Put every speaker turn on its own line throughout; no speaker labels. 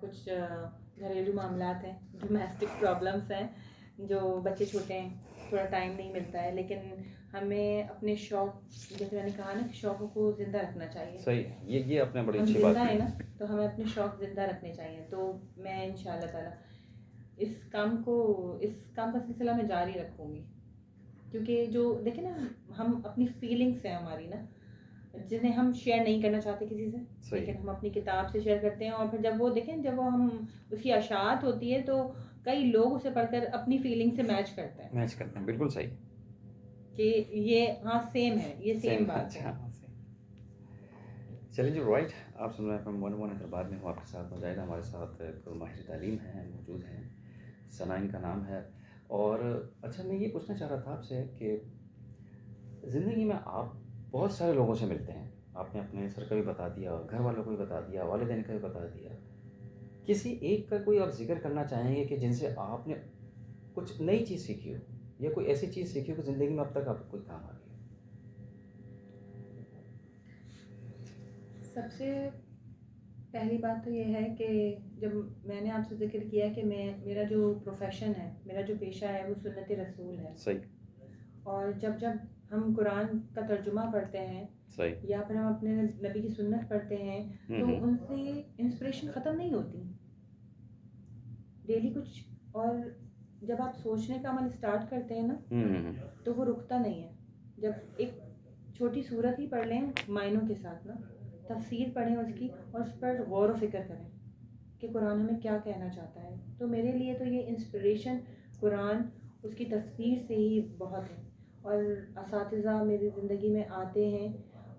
कुछ घरेलू मामलात हैं, डोमेस्टिक प्रॉब्लम्स हैं, जो बच्चे छोटे हैं, थोड़ा टाइम नहीं मिलता है, लेकिन हमें अपने शौक, जैसे मैंने कहा ना कि शौक़ों को ज़िंदा रखना चाहिए।
सही है, ये आपने बड़ी
हम
अच्छी बात
ज़िंदा
की।
हैं ना, तो हमें अपने शौक ज़िंदा रखने चाहिए। तो मैं इंशाअल्लाह ताला इस काम का सिलसिला मैं जारी रखूँगी, क्योंकि जो देखिए ना, हम अपनी फीलिंग्स हैं हमारी ना, जिन्हें हम शेयर नहीं करना चाहते किसी से,
सही
लेकिन
है,
हम अपनी किताब से शेयर करते हैं, और फिर जब वो हम उसकी अशात होती है, तो कई लोग उसे पढ़कर अपनी फीलिंग से मैच करते हैं
मैच करते हैं, बिल्कुल सही।
कि ये हाँ सेम है, ये सेम
सेम
बात है।
अच्छा हाँ, सेम। चलिए जी राइट, आप सुन रहे हैं फ्रॉम वन हैदराबाद में हूँ आपके साथ मुजाहिद, हमारे साथ एक माहिर तालीम हैं मौजूद हैं, सना इनका नाम है। और अच्छा, मैं ये पूछना चाह रहा था आपसे कि ज़िंदगी में आप बहुत सारे लोगों से मिलते हैं, आपने अपने सर का भी बता दिया, घर वालों को भी बता दिया, वालिदैन का भी बता दिया। किसी एक का कोई आप ज़िक्र करना चाहेंगे कि जिनसे आपने कुछ नई चीज़ सीखी हो, या कोई ऐसी चीज़ सीखी हो कि ज़िंदगी में अब तक आपको कोई काम आ रही हो?
सबसे पहली बात तो ये है कि जब मैंने आपसे ज़िक्र किया कि मेरा जो प्रोफ़ेशन है, मेरा जो पेशा है, वो सुन्नत रसूल है।
सही,
और जब हम कुरान का तर्जुमा पढ़ते हैं,
सही।
या फिर हम अपने नबी की सुन्नत पढ़ते हैं, तो
हुँ।
उनसे इंस्पिरेशन ख़त्म नहीं होती, डेली कुछ। और जब आप सोचने का अमल स्टार्ट करते हैं ना,
हुँ।
तो वो रुकता नहीं है। जब एक छोटी सूरत ही पढ़ लें मायनों के साथ ना, तफसीर पढ़ें उसकी, और उस पर गौर व फ़िक्र करें कि कुरान हमें क्या कहना चाहता है। तो मेरे लिए तो ये इंस्पिरेशन कुरान, उसकी तफसीर से ही बहुत है। और असातिज़ा मेरी ज़िंदगी में आते हैं,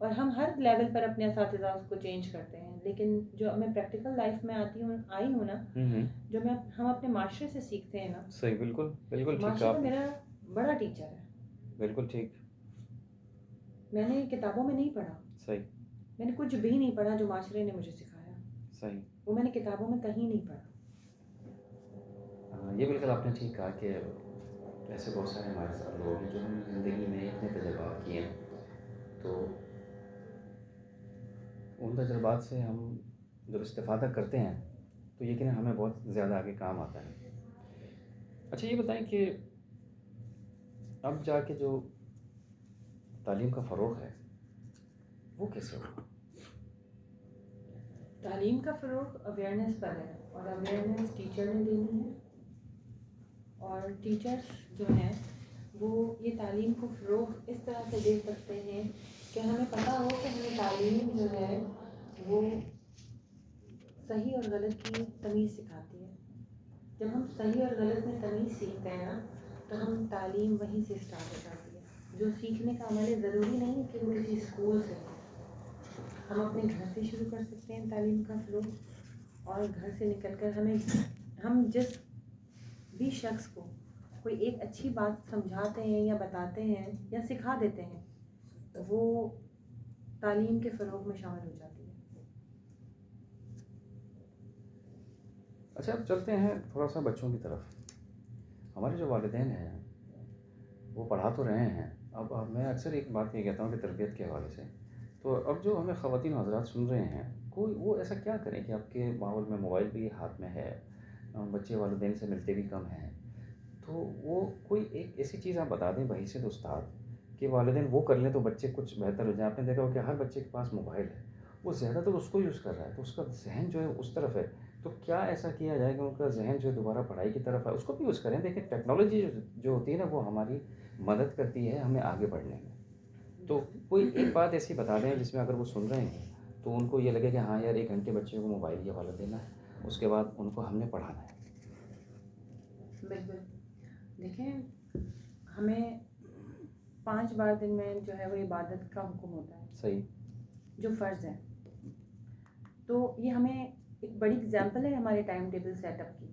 और हम हर लेवल पर अपने असातिज़ा को चेंज करते हैं, लेकिन जो मैं प्रैक्टिकल लाइफ में आई हूँ ना,
हुँ।
जो हम अपने माशरे से सीखते हैं ना,
सही, बिल्कुल, बिल्कुल ठीक कहा
माशरा
आपने।
मेरा बड़ा टीचर है।
बिल्कुल ठीक,
मैंने किताबों में नहीं पढ़ा,
सही,
मैंने कुछ भी नहीं पढ़ा जो माशरे ने मुझे सिखाया,
सही।
वो मैंने किताबों में कहीं नहीं पढ़ा।
ये बिल्कुल आपने ठीक कहा कि ऐसे बहुत सारे हमारे साथ लोग हैं जो हम ज़िंदगी में इतने तजुर्बात किए हैं, तो उन तजुर्बात से हम जब इस्तिफ़ादा करते हैं, तो यकीनन हमें बहुत ज़्यादा आगे काम आता है। अच्छा, ये बताएँ कि अब जाके जो तालीम का फ़रोग़ है, वो कैसे होगा?
तालीम का फ़रोग़ अवेयरनेस पर है, और अवेयरनेस टीचर ने देनी है। और टीचर्स जो हैं, वो ये तालीम को फ़रोग़ इस तरह से दे सकते हैं कि हमें पता हो कि हमें तालीम जो है, वो सही और गलत की तमीज़ सिखाती है। जब हम सही और गलत में तमीज़ सीखते हैं ना, तो हम तालीम वहीं से स्टार्ट हो जाती है। जो सीखने का अमल है, ज़रूरी नहीं है कि वो किसी स्कूल से हो। हम अपने घर से शुरू कर सकते हैं तालीम का फ़रोग़, और घर से निकल कर हम जिस भी शख्स को कोई एक अच्छी बात समझाते हैं, या बताते हैं, या सिखा देते हैं, तो वो तालीम के फ़रोग़ में शामिल हो जाती है।
अच्छा, अब चलते हैं थोड़ा-सा बच्चों की तरफ। हमारे जो वालिदैन हैं, वो पढ़ा तो रहे हैं। अब मैं अक्सर एक बात ये कहता हूँ कि तरबियत के हवाले से, तो अब जो हमें ख़वातीन हज़रात सुन रहे हैं, कोई वो ऐसा क्या करें कि आपके माहौल में मोबाइल भी हाथ में है, बच्चे वालिदैन से मिलते भी कम हैं, तो वो कोई एक ऐसी चीज़ आप बता दें बहैसियत उस्ताद कि वालिदैन वो कर लें तो बच्चे कुछ बेहतर हो जाएँ। आपने देखा हो कि हर बच्चे के पास मोबाइल है, वो ज़्यादातर उसको यूज़ कर रहा है, तो उसका ज़हन जो है उस तरफ है। तो क्या ऐसा किया जाए कि उनका ज़हन जो है दोबारा पढ़ाई की तरफ है? उसको भी यूज़ करें। देखिए, टेक्नोलॉजी जो होती है ना, वो हमारी मदद करती है हमें आगे बढ़ने में। तो कोई एक बात ऐसी बता दें जिसमें अगर वो सुन रहे हैं, तो उनको ये लगे कि हाँ यार, 1 घंटे बच्चे को मोबाइल ये वाला देना है, उसके बाद उनको हमने पढ़ाना है।
बिल्कुल। देखें, हमें 5 बार दिन में जो है वो इबादत का हुक्म होता है,
सही,
जो फ़र्ज़ है। तो ये हमें एक बड़ी एग्ज़ाम्पल है हमारे टाइम टेबल सेटअप की,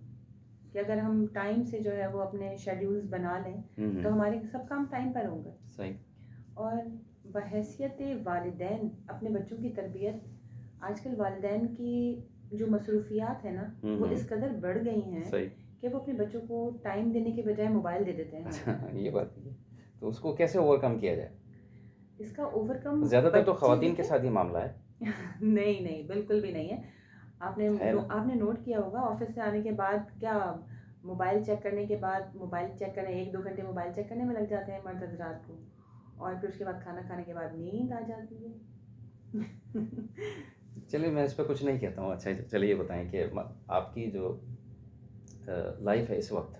कि अगर हम टाइम से जो है वो अपने शेड्यूल्स बना लें, तो हमारे सब काम टाइम पर होंगे।
सही,
और बहैसियत वालिदैन अपने बच्चों की तरबियत, आजकल वालिदैन की जो मसरूफ़ियात है ना, वो इस कदर बढ़ गई हैं
सही।
कि वो अपने बच्चों को टाइम देने के बजाय मोबाइल दे देते हैं
अच्छा,
हमें।
ये बात भी है। तो उसको कैसे ओवरकम किया जाए?
इसका ओवरकम
ज़्यादातर तो
बच्चे
ख़वातीन के
देखें।
साथ ये मामला है।
नहीं, नहीं, बिल्कुल भी नहीं है।
है ना।
आपने नोट किया होगा ऑफिस से आने के बाद क्या मोबाइल चेक करने के बाद मोबाइल चेक करने 1-2 घंटे मोबाइल चेक करने में लग जाते हैं मर्द हजरात को, और फिर उसके बाद खाना खाने के बाद नींद आ जाती है।
चलिए मैं इस पे कुछ नहीं कहता हूँ। अच्छा चलिए ये बताएं कि आपकी जो लाइफ है इस वक्त,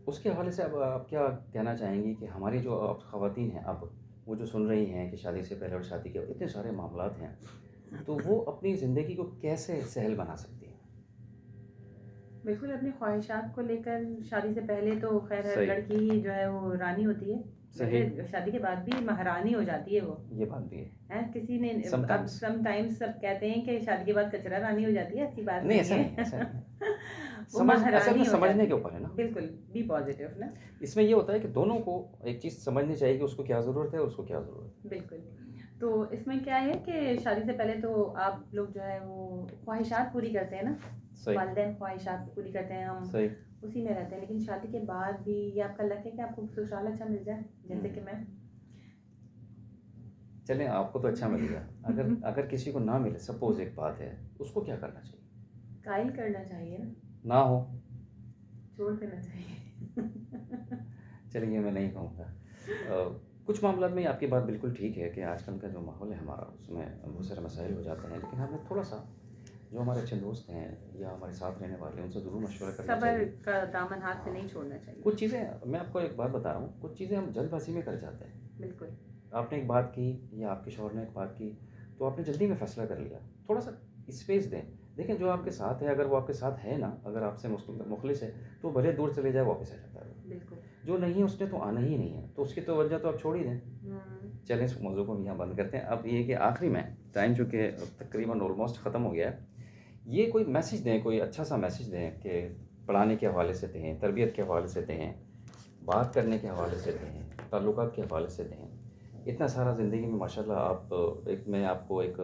उसके हवाले से अब आप क्या कहना चाहेंगी कि हमारी जो अब ख़वातीन हैं, अब वो जो सुन रही हैं कि शादी से पहले और शादी के इतने सारे मामलात हैं, तो वो अपनी ज़िंदगी को कैसे सहल बना सकती हैं?
बिल्कुल अपनी ख्वाहिशात को लेकर शादी से पहले तो खैर हर
सही।
लड़की ही जो है वो रानी होती है,
सही।
वैसे शादी के बाद भी महारानी हो जाती है वो,
ये बात भी है।
है किसी ने अब
समटाइम्स
समटाइम्स सब कहते हैं कि शादी के बाद कचरा रानी हो जाती है, ऐसी बात
नहीं,
नहीं
ऐसा
है।
नहीं, ऐसा नहीं है।
वो
समझ असल में
महारानी हो
समझने
जाती
के
है।
ऊपर है ना।
बिल्कुल, बी पॉजिटिव ना।
इसमें ये होता है कि दोनों को एक चीज़ समझनी चाहिए कि उसको क्या ज़रूरत है और उसको क्या ज़रूरत है।
बिल्कुल। तो इसमें क्या है कि शादी से पहले तो आप लोग जो है वो ख्वाहिशात पूरी करते हैं ना,
सही।
वालिदैन ख्वाहिशात पूरी करते हैं, हम
सही।
उसी में रहते हैं, लेकिन शादी के बाद भी ये आपका लक है कि आपको ससुराल अच्छा मिल जाए, जैसे कि मैं।
चलें आपको तो अच्छा मिल गया, अगर अगर किसी को ना मिले, सपोज़ एक बात है, उसको क्या करना चाहिए?
कायल करना चाहिए ना,
ना हो,
छोड़ देना चाहिए।
चलिए मैं नहीं कहूँगा। कुछ मामलात में आपकी बात बिल्कुल ठीक है कि आजकल का जो माहौल है हमारा, उसमें बहुत सारे मसाइल हो जाते हैं, लेकिन हमें थोड़ा-सा जो हमारे अच्छे दोस्त हैं या हमारे साथ रहने वाले हैं, उनसे ज़रूर मशवरा करना
सब्र
चाहिए।
का दामन हाथ से नहीं छोड़ना चाहिए।
कुछ चीज़ें मैं आपको एक बात बता रहा हूँ, कुछ चीज़ें हम जल्दबाज़ी में कर जाते हैं।
बिल्कुल।
आपने एक बात की या आपके शौहर ने एक बात की, तो आपने जल्दी में फ़ैसला कर लिया। थोड़ा-सा स्पेस दें। देखें जो आपके साथ है, अगर वो आपके साथ है ना, अगर आपसे मुख़लिस है, तो भले दूर चले जाए, वापस आ जाता है वो।
बिल्कुल।
जो नहीं है उसने तो आना ही नहीं है, तो उसकी तवज्जो तो आप छोड़ ही दें। चलें इस मौज़ू को हम यहाँ बंद करते हैं। अब ये कि आखिरी में टाइम चूँकि तकरीबन ऑलमोस्ट ख़त्म हो गया है, ये कोई मैसेज दें, कोई अच्छा-सा मैसेज दें कि पढ़ाने के हवाले से दें, तरबियत के हवाले से दें, बात करने के हवाले से दें, ताल्लुकात के हवाले से दें। इतना सारा ज़िंदगी में माशाल्लाह आप मैं आपको एक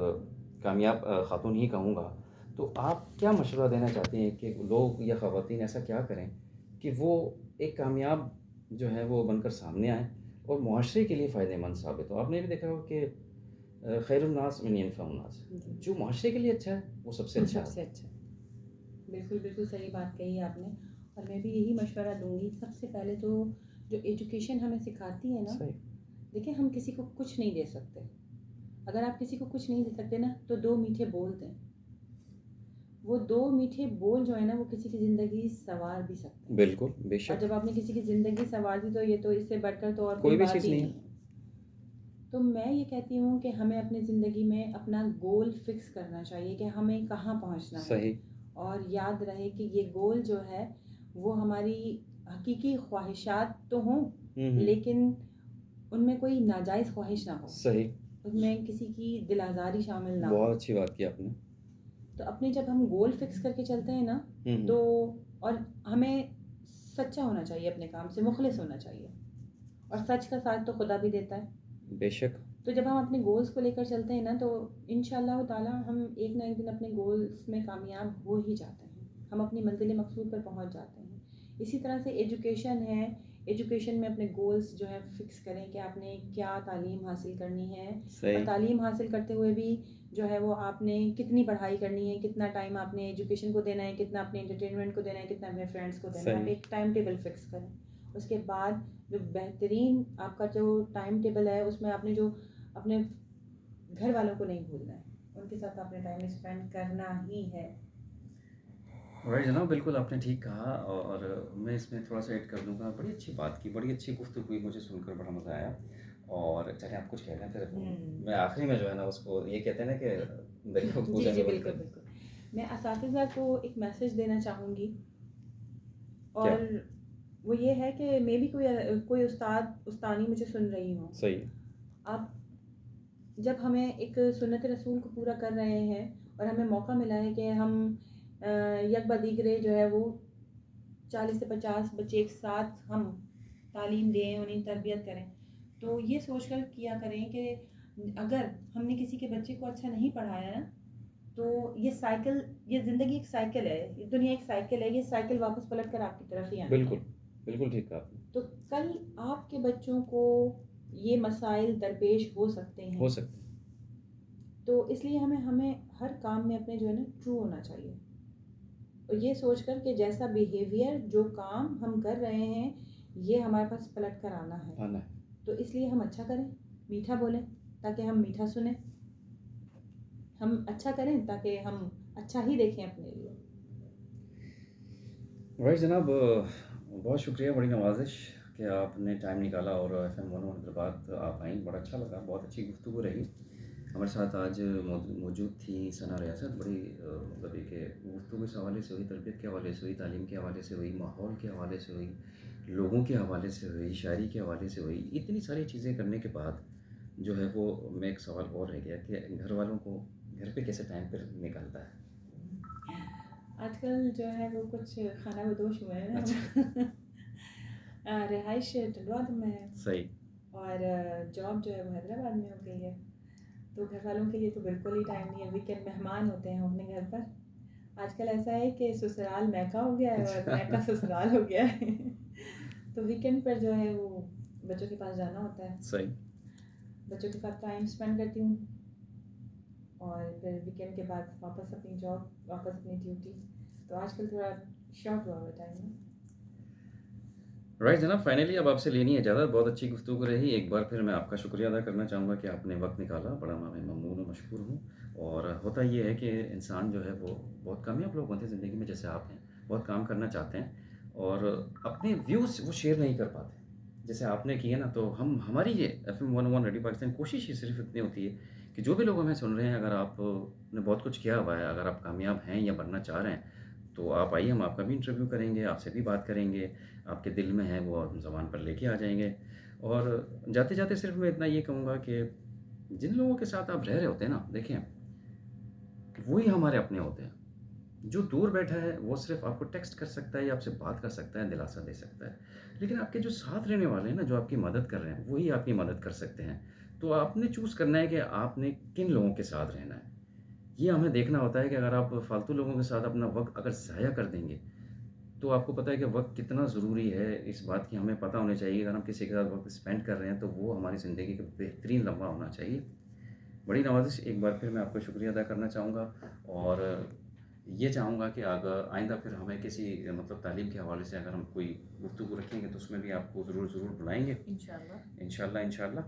कामयाब ख़ातून ही कहूँगा, तो आप क्या मशवरा देना चाहती हैं कि लोग या ख़वातीन ऐसा क्या करें कि वो एक कामयाब जो है वो बनकर सामने आएँ और मुआशरे के लिए फ़ायदेमंद साबित हो? आपने ये भी देखा होगा कि खैरुन्नास मिन यनफ़उन्नास, जो मुआशरे के लिए अच्छा है, वो सबसे अच्छा
सबसे
है।
अच्छा। बिल्कुल, बिल्कुल सही बात कही है आपने, और मैं भी यही मशवरा दूँगी। सबसे पहले तो जो एजुकेशन हमें सिखाती है ना,
सही।
देखिए हम किसी को कुछ नहीं दे सकते। अगर आप किसी को कुछ नहीं दे सकते ना, तो 2 मीठे बोल दें। वो 2 मीठे बोल जो है ना, वो किसी की ज़िंदगी सँवार भी सकते हैं।
बिल्कुल,
और
बेशक।
जब आपने किसी की ज़िंदगी सँवार दी, तो ये तो इससे बढ़कर तो और
कोई
कोई
भी
बात
चीज़
ही
नहीं
नहीं
है।
है। तो मैं ये कहती हूँ कि हमें अपनी ज़िंदगी में अपना गोल फ़िक्स करना चाहिए कि हमें कहाँ पहुँचना है।
सही।
और याद रहे कि ये गोल जो है वो हमारी हकीकी ख्वाहिशात तो हों, लेकिन उनमें कोई नाजायज़ ख्वाहिश ना हो,
सही।
उसमें किसी की दिल आज़ारी शामिल ना हो।
बहुत अच्छी बात की आपने।
तो अपने जब हम गोल फ़िक्स करके चलते हैं ना, तो और हमें सच्चा होना चाहिए, अपने काम से मुखलिस होना चाहिए, और सच का साथ तो खुदा भी देता है।
बेशक।
तो जब हम अपने गोल्स को लेकर चलते हैं ना, तो इंशाअल्लाह ताला हम एक ना एक दिन अपने गोल्स में कामयाब हो ही जाते हैं, हम अपनी मंजिल मकसूद पर पहुंच जाते हैं। इसी तरह से एजुकेशन है, एजुकेशन में अपने गोल्स जो है फिक्स करें कि आपने क्या तालीम हासिल करनी है, और तालीम हासिल करते हुए भी जो है वो आपने कितनी पढ़ाई करनी है, कितना टाइम आपने एजुकेशन को देना है, कितना अपने एंटरटेनमेंट को देना है, कितना अपने फ्रेंड्स को देना है। आप एक टाइम टेबल फिक्स करें। उसके बाद जो बेहतरीन आपका जो टाइम टेबल है, उसमें आपने जो अपने घर वालों को नहीं भूलना है, उनके साथ आपने टाइम स्पेंड करना ही है।
राइट जनाब, बिल्कुल आपने ठीक कहा, और मैं इसमें थोड़ा-सा ऐड कर दूँगा। बड़ी अच्छी बात की, बड़ी अच्छी गुफ्तगू हुई, मुझे सुनकर बड़ा मज़ा आया। और चलें आप कुछ कह रहे हैं फिर मैं आखिरी में जो है ना उसको ये कहते हैं ना कि दरिया
जी,
पूजा
जी,
में
बिल्कुल,
बंद
बिल्कुल। मैं असातिज़ा को एक मैसेज देना चाहूँगी,
क्या?
और वो ये है कि मे बी कोई उस्तानी मुझे सुन रही हो।
सही है।
आप जब हमें एक सुन्नत रसूल को पूरा कर रहे हैं, और हमें मौका मिला है कि हम यक बदीगरे जो है वो 40 से 50 बच्चे एक साथ हम तालीम दें, उन्हें तरबियत करें, तो ये सोचकर किया करें कि अगर हमने किसी के बच्चे को अच्छा नहीं पढ़ाया ना, तो ये साइकिल, ये ज़िंदगी एक साइकिल है, ये दुनिया एक साइकिल है, ये साइकिल वापस पलट कर आपकी तरफ ही आनी है।
बिल्कुल, बिल्कुल ठीक कहा आपने।
तो कल आपके बच्चों को ये मसाइल दरपेश हो सकते
हो
हैं।
सकता है।
तो इसलिए हमें हमें हर काम में अपने जो है ना ट्रू होना चाहिए, और ये सोच कर कि जैसा बिहेवियर जो काम हम कर रहे हैं ये हमारे पास पलट कर आना है,
आना है।
तो इसलिए हम अच्छा करें, मीठा बोलें ताकि हम मीठा सुने, हम अच्छा करें ताकि हम अच्छा ही देखें अपने लिए।
राइट जनाब, बहुत शुक्रिया, बड़ी नवाज़िश कि आपने टाइम निकाला और FM 101 के बाद आप आईं, बड़ा अच्छा लगा, बहुत अच्छी गुफ्तगू रही। हमारे साथ आज मौजूद थी सना रियासत, बड़ी मतलब एक गुफ्तगू इस हवाले से हुई, तरबियत के हवाले से हुई, तालीम के हवाले से हुई, माहौल के हवाले से हुई, लोगों के हवाले से हुई, शायरी के हवाले से हुई। इतनी सारी चीज़ें करने के बाद जो है वो मैं एक सवाल और रह गया कि घर वालों को घर पे कैसे टाइम पर निकलता है।
आजकल जो है वो कुछ खाना बदोश हुए हैं
अच्छा।
रिहाइश टंडवाद में है
सही।
और जॉब जो है वो हैदराबाद में हो गई है, तो घर वालों के लिए तो बिल्कुल ही टाइम नहीं है। वीकेंड मेहमान होते हैं अपने घर पर। आजकल ऐसा है कि ससुराल मैका हो गया है और मैका ससुराल हो गया है तो वीकेंड पर जो है वो बच्चों के पास जाना होता है,
सही।
बच्चों के साथ टाइम स्पेंड करती हूँ और फिर वीकेंड के बाद वापस अपनी जॉब, वापस अपनी ड्यूटी। तो आजकल थोड़ा शॉर्ट हुआ हुआ टाइम है।
राइट जनाब, फाइनली अब आपसे लेनी है इजाज़त। बहुत अच्छी गुफ्तगू रही। एक बार फिर मैं आपका शुक्रिया अदा करना चाहूँगा कि आपने वक्त निकाला, बड़ा मैं ममनून और मशकूर हूँ। और होता ये है कि इंसान जो है वो बहुत कामयाब लोग होते हैं ज़िंदगी में, जैसे आप हैं, बहुत काम करना चाहते हैं और अपने व्यूज़ वो शेयर नहीं कर पाते जैसे आपने किए ना। तो हम हमारी ये FM 101 रेडियो पाकिस्तान कोशिश ही सिर्फ इतनी होती है कि जो भी लोग हमें सुन रहे हैं, अगर आपने बहुत कुछ किया हुआ है, अगर आप कामयाब हैं या बनना चाह रहे हैं, तो आप आइए, हम आपका भी इंटरव्यू करेंगे, आपसे भी बात करेंगे, आपके दिल में है वो हम ज़बान पर लेके आ जाएँगे। और जाते-जाते सिर्फ़ मैं इतना ये कहूँगा कि जिन लोगों के साथ आप रह रहे होते हैं ना, देखें, वो ही हमारे अपने होते हैं। जो दूर बैठा है वो सिर्फ़ आपको टेक्स्ट कर सकता है या आपसे बात कर सकता है, दिलासा दे सकता है। लेकिन आपके जो साथ रहने वाले हैं ना, जो आपकी मदद कर रहे हैं, वही आपकी मदद कर सकते हैं। तो आपने चूज़ करना है कि आपने किन लोगों के साथ रहना है। ये हमें देखना होता है कि अगर आप फालतू लोगों के साथ अपना वक़्त अगर ज़ाया कर देंगे, तो आपको पता है कि वक़्त कितना ज़रूरी है, इस बात की हमें पता होनी चाहिए। अगर हम किसी के साथ वक़्त स्पेंड कर रहे हैं, तो वो हमारी ज़िंदगी का बेहतरीन लम्हा होना चाहिए। बड़ी नवाज़िश, एक बार फिर मैं आपका शुक्रिया अदा करना चाहूँगा और ये चाहूँगा कि अगर आइंदा फिर हमें किसी मतलब तालीम के हवाले से अगर हम कोई गुफ्तगू रखेंगे, तो उसमें भी आपको ज़रूर बुलाएँगे।
इंशाल्लाह।
इंशाल्लाह।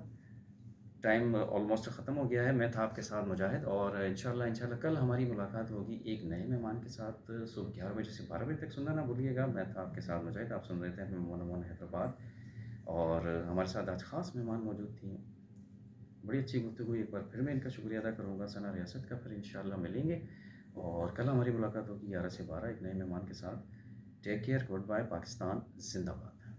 टाइम ऑलमोस्ट ख़त्म हो गया है। मैं था आपके साथ मुजाहिद और इंशाल्लाह कल हमारी मुलाकात होगी एक नए मेहमान के साथ। सुबह 11 बजे से 12 बजे तक सुनना ना भूलिएगा। मैं था आपके साथ मुजाहिद, आप सुन रहे थे FM 101 हैदराबाद और हमारे साथ आज ख़ास मेहमान मौजूद थी। बड़ी अच्छी गुफ्तगू। एक बार फिर मैं इनका शुक्रिया अदा करूँगा, सना रियासत का। फिर इंशाल्लाह मिलेंगे और कल हमारी मुलाकात होगी 11 से 12 एक नए मेहमान के साथ। Take care, goodbye, Pakistan ज़िंदाबाद।